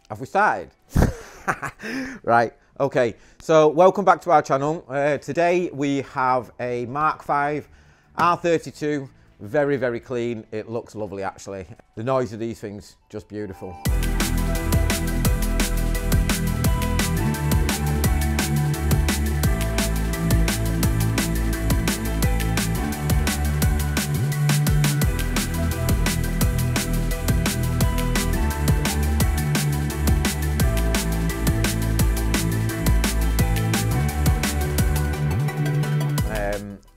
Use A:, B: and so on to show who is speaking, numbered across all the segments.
A: Have we started? Right, okay. So welcome back to our channel. Today we have a MK5 R32. Very, very clean. It looks lovely actually. The noise of these things, just beautiful.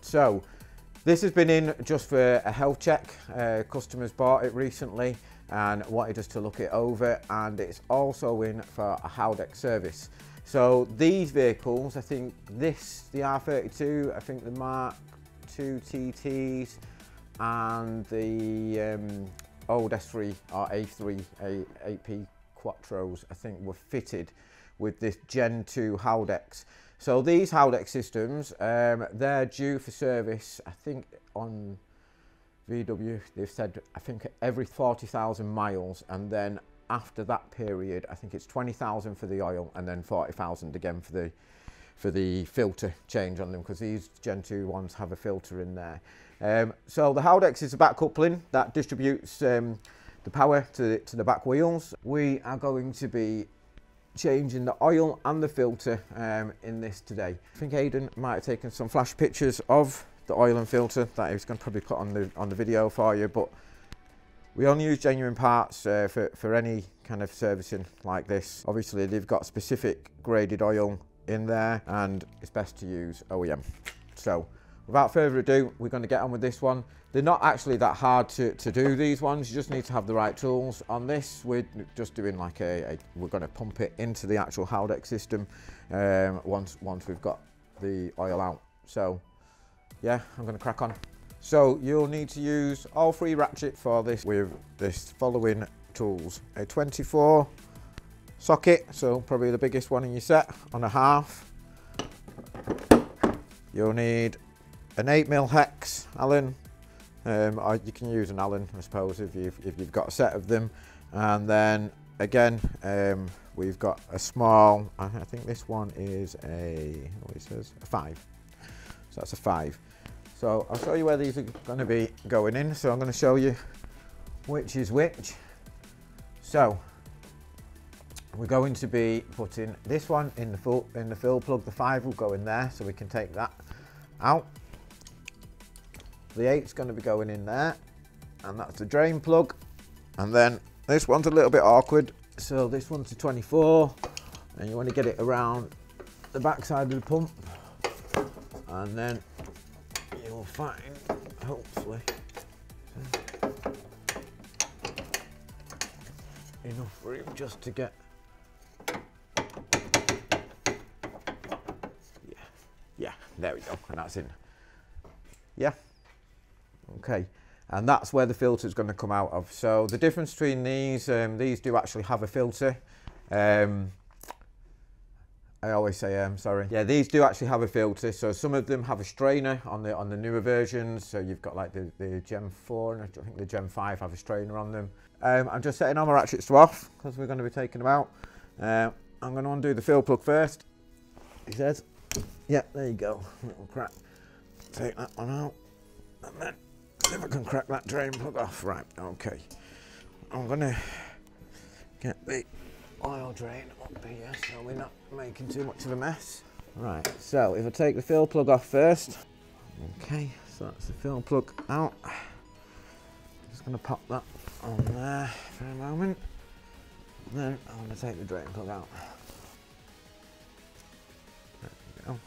A: So this has been in just for a health check. Customers bought it recently and wanted us to look it over, and it's also in for a Haldex service. So these vehicles, I think this, the R32, I think the Mark II TTs and the old S3 or A3, 8P Quattros, I think were fitted with this Gen 2 Haldex. So these Haldex systems, they're due for service, I think on VW, they've said, I think every 40,000 miles, and then after that period, I think it's 20,000 for the oil and then 40,000 again for the filter change on them, because these Gen 2 ones have a filter in there. So the Haldex is a back coupling that distributes the power to the back wheels. We are going to be changing the oil and the filter in this today. I think Aidan might have taken some flash pictures of the oil and filter that he's going to probably put on the video for you, but we only use genuine parts for any kind of servicing like this. Obviously they've got specific graded oil in there and it's best to use OEM. So without further ado, we're going to get on with this one. They're not actually that hard to do, these ones. You just need to have the right tools. On this, we're just doing like we're going to pump it into the actual Haldex system once we've got the oil out. So yeah, I'm going to crack on. So you'll need to use all three ratchets for this with this following tools. A 24 socket, so probably the biggest one in your set, on a half. You'll need an 8mm hex Allen. Or you can use an Allen, I suppose, if you've got a set of them. And then again, we've got a small, I think this one is a 5. So that's a 5. So I'll show you where these are going to be going in. So I'm going to show you which is which. So we're going to be putting this one in the fill plug. The 5 will go in there, so we can take that out. The 8's going to be going in there, and that's the drain plug. And then this one's a little bit awkward, so this one's a 24, and you want to get it around the back side of the pump, and then you'll find, hopefully, enough room just to get, yeah, there we go, and that's in. Yeah. Okay, and that's where the filter is going to come out of. So the difference between these do actually have a filter. I always say sorry. Yeah, these do actually have a filter. So some of them have a strainer on the newer versions. So you've got like the Gen 4 and I think the Gen 5 have a strainer on them. I'm just setting all my ratchets to off because we're going to be taking them out. I'm going to undo the fill plug first. He says, yeah, there you go. Little crack. Take that one out, and then if I can crack that drain plug off. Right, okay. I'm gonna get the oil drain up here so we're not making too much of a mess. Right, so if I take the fill plug off first. Okay, so that's the fill plug out. Just gonna pop that on there for a moment. And then I'm gonna take the drain plug out. There we go.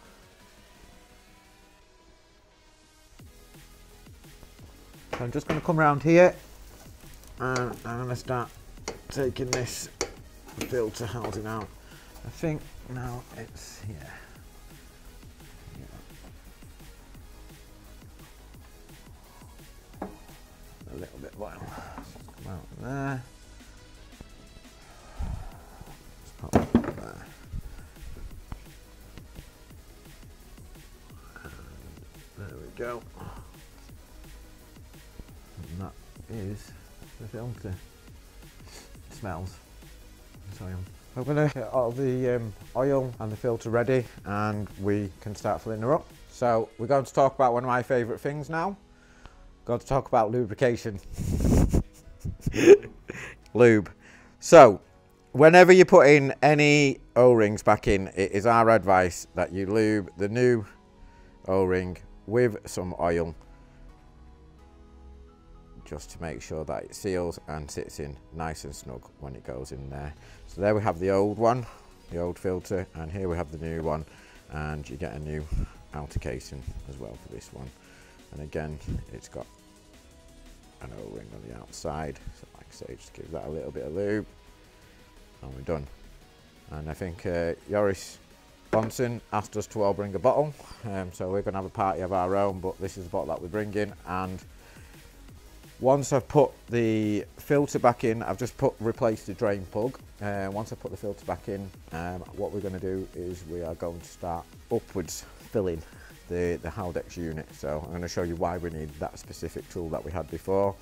A: So I'm just going to come around here and I'm going to start taking this filter housing out. I think now it's here. A little bit low. Come out there. Just pop that there. And there we go. And that is the filter. It smells. oil. I'm going to get all the oil and the filter ready and we can start filling her up. So we're going to talk about one of my favourite things now. Going to talk about lubrication. Lube. So whenever you put in any O-rings back in, it is our advice that you lube the new O-ring with some oil, just to make sure that it seals and sits in nice and snug when it goes in there. So there we have the old one, the old filter, and here we have the new one, and you get a new outer casing as well for this one. And again, it's got an O-ring on the outside, so like I say, just give that a little bit of lube and we're done. And I think Joris Bonson asked us to all bring a bottle, so we're going to have a party of our own, but this is the bottle that we're bringing. And once I've put the filter back in, I've just replaced the drain plug. Once I put the filter back in, what we're going to do is we are going to start upwards filling the Haldex unit. So I'm going to show you why we need that specific tool that we had before.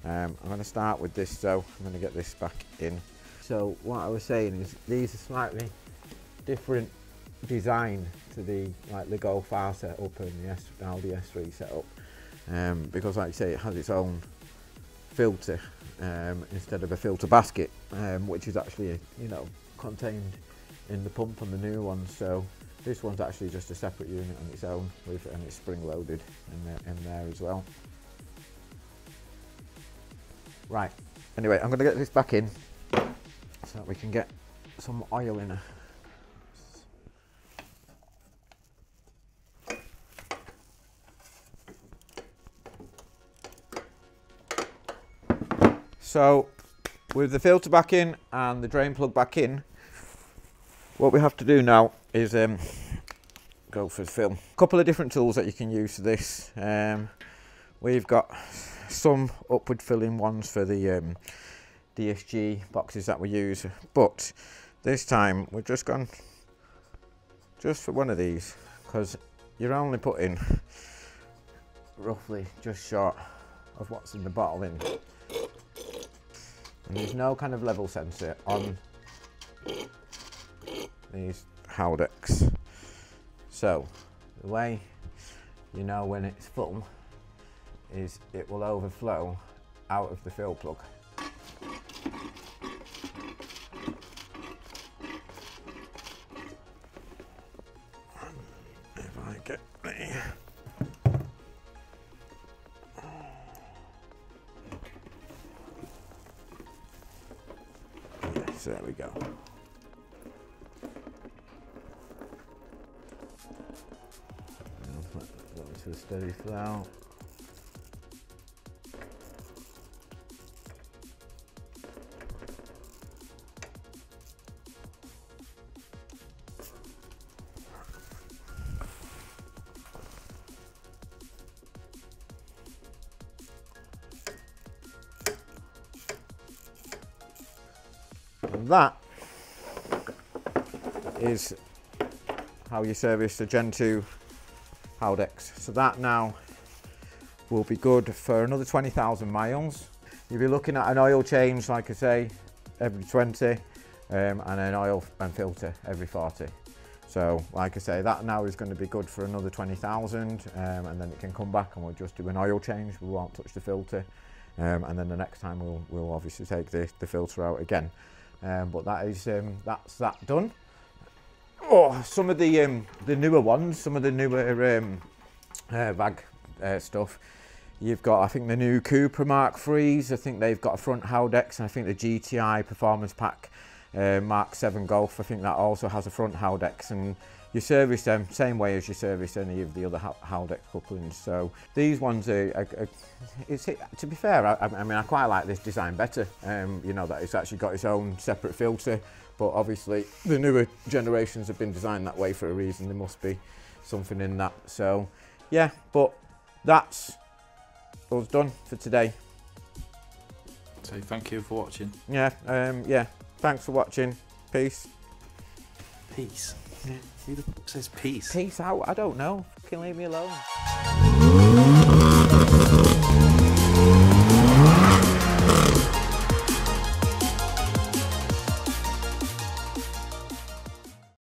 A: I'm going to start with this, so I'm going to get this back in. So what I was saying is these are slightly different design to the Golf R setup and the Audi S3 setup, because like I say, it has its own filter instead of a filter basket, which is actually contained in the pump on the new one. So this one's actually just a separate unit on its own, and it's spring loaded in there as well. Right, anyway, I'm going to get this back in so that we can get some oil in her. So with the filter back in and the drain plug back in, what we have to do now is go for the fill. A couple of different tools that you can use for this. We've got some upward filling ones for the DSG boxes that we use, but this time we've just gone just for one of these, because you're only putting roughly just short of what's in the bottle in. And there's no kind of level sensor on these Haldex. So the way you know when it's full is it will overflow out of the fill plug. If I get the yes, there we go. Go into a steady flow. And that is how you service the Gen 2 Haldex. So that now will be good for another 20,000 miles. You'll be looking at an oil change, like I say, every 20, and an oil and filter every 40. So like I say, that now is going to be good for another 20,000, and then it can come back and we'll just do an oil change. We won't touch the filter, and then the next time we'll obviously take the filter out again. But that is that's that done. Oh, some of the newer ones, some of the newer VAG stuff. You've got, I think, the new Cupra Mark IIIs. I think they've got a front Haldex, and I think the GTI Performance Pack Mark 7 Golf, I think that also has a front Haldex, and you service them same way as you service any of the other Haldex couplings. So these ones are to be fair, I mean, I quite like this design better. You know, that it's actually got its own separate filter, but obviously the newer generations have been designed that way for a reason. There must be something in that. So yeah, but that's us done for today.
B: So thank you for watching.
A: Yeah, yeah. Thanks for watching. Peace.
B: Peace. Who the fuck says peace?
A: Peace out. I don't know. Can leave me alone.